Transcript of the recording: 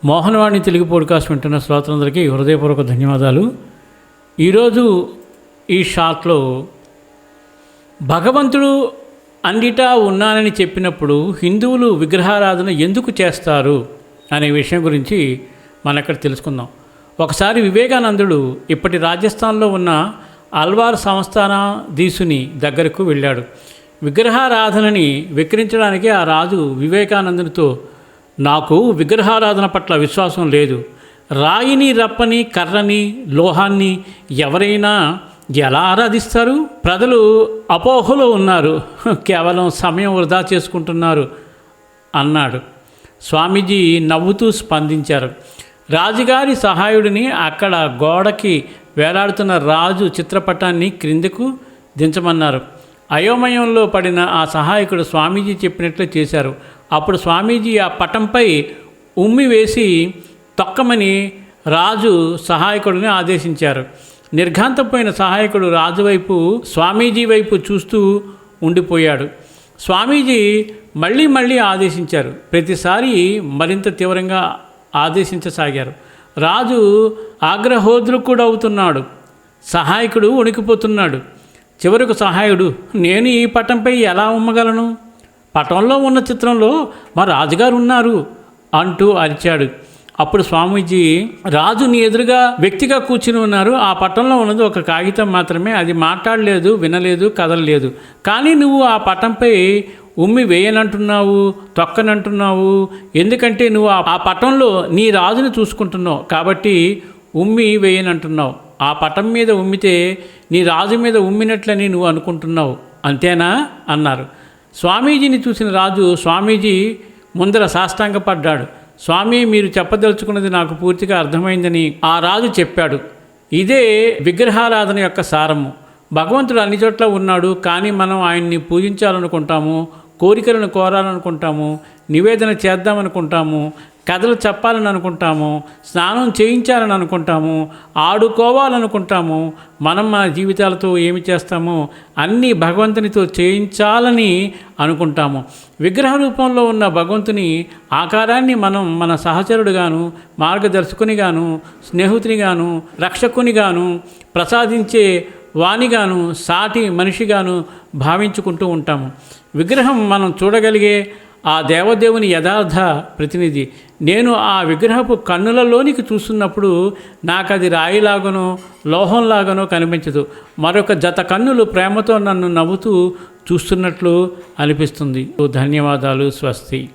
Mohanavani Telugu podcast వింటున్న శ్రోతలందరికీ హృదయపూర్వక ధన్యవాదాలు. ఈరోజు ఈ షాట్లో భగవంతుడు అన్నిటా ఉన్నానని చెప్పినప్పుడు హిందువులు విగ్రహారాధన ఎందుకు చేస్తారు అనే విషయం గురించి మనం ఇక్కడ తెలుసుకుందాం. ఒకసారి వివేకానందుడు ఇప్పటి రాజస్థాన్లో ఉన్న అల్వార్ సంస్థానాధీశుని దగ్గరకు వెళ్ళాడు. విగ్రహారాధనని విక్రించడానికి ఆ రాజు వివేకానందునితో, నాకు విగ్రహారాధన పట్ల విశ్వాసం లేదు, రాయిని, రప్పని, కర్రని, లోహాన్ని ఎవరైనా ఎలా ఆరాధిస్తారు? ప్రజలు అపోహలో ఉన్నారు, కేవలం సమయం వృధా చేసుకుంటున్నారు అన్నాడు. స్వామీజీ నవ్వుతూ స్పందించారు. రాజుగారి సహాయుడిని అక్కడ గోడకి వేలాడుతున్న రాజు చిత్రపటాన్ని క్రిందకు దించమన్నారు. అయోమయంలో పడిన ఆ సహాయకుడు స్వామీజీ చెప్పినట్లే చేశారు. అప్పుడు స్వామీజీ ఆ పటంపై ఉమ్మి వేసి తొక్కమని రాజు సహాయకుడిని ఆదేశించారు. నిర్ఘాంతపోయిన సహాయకుడు రాజు వైపు, స్వామీజీ వైపు చూస్తూ ఉండిపోయాడు. స్వామీజీ మళ్ళీ ఆదేశించారు. ప్రతిసారి మరింత తీవ్రంగా ఆదేశించసాగారు. రాజు ఆగ్రహోద్రుకుడవుతున్నాడు. సహాయకుడు వణికిపోతున్నాడు. చివరకు సహాయుడు, నేను ఈ పటంపై ఎలా ఉమ్మగలను? పటంలో ఉన్న చిత్రంలో మా రాజుగారు ఉన్నారు అంటూ అరిచాడు. అప్పుడు స్వామీజీ, రాజు నీ ఎదురుగా వ్యక్తిగా కూర్చుని ఉన్నారు. ఆ పటంలో ఉన్నది ఒక కాగితం మాత్రమే. అది మాట్లాడలేదు, వినలేదు, కదలలేదు. కానీ నువ్వు ఆ పటంపై ఉమ్మి వేయనంటున్నావు, తొక్కనంటున్నావు. ఎందుకంటే నువ్వు ఆ పటంలో నీ రాజుని చూసుకుంటున్నావు కాబట్టి ఉమ్మి వేయనంటున్నావు. ఆ పటం మీద ఉమ్మితే నీ రాజు మీద ఉమ్మినట్లని నువ్వు అనుకుంటున్నావు, అంతేనా అన్నారు. స్వామీజీని చూసిన రాజు స్వామీజీ ముందర సాష్టాంగపడ్డాడు. స్వామి, మీరు చెప్పదలుచుకున్నది నాకు పూర్తిగా అర్థమైందని ఆ రాజు చెప్పాడు. ఇదే విగ్రహారాధన యొక్క సారము. భగవంతుడు అన్ని చోట్ల ఉన్నాడు, కానీ మనం ఆయన్ని పూజించాలనుకుంటాము, కోరికలను కోరాలనుకుంటాము, నివేదన చేద్దామనుకుంటాము, కథలు చెప్పాలని అనుకుంటాము, స్నానం చేయించాలని అనుకుంటాము, ఆడుకోవాలనుకుంటాము. మనం మన జీవితాలతో ఏమి చేస్తామో అన్నీ భగవంతునితో చేయించాలని అనుకుంటాము. విగ్రహ రూపంలో ఉన్న భగవంతుని ఆకారాన్ని మనం మన సహచరుడుగాను, మార్గదర్శకునిగాను, స్నేహితునిగాను, రక్షకునిగాను, ప్రసాదించే వానిగాను, సాటి మనిషిగాను భావించుకుంటూ ఉంటాము. విగ్రహం మనం చూడగలిగే ఆ దేవదేవుని యథార్థ ప్రతినిధి. నేను ఆ విగ్రహపు కన్నులలోనికి చూస్తున్నప్పుడు నాకు అది రాయిలాగనో లోహంలాగనో కనిపించదు. మరొక జత కన్నులు ప్రేమతో నన్ను నవ్వుతూ చూస్తున్నట్లు అనిపిస్తుంది. ధన్యవాదాలు. స్వస్తి.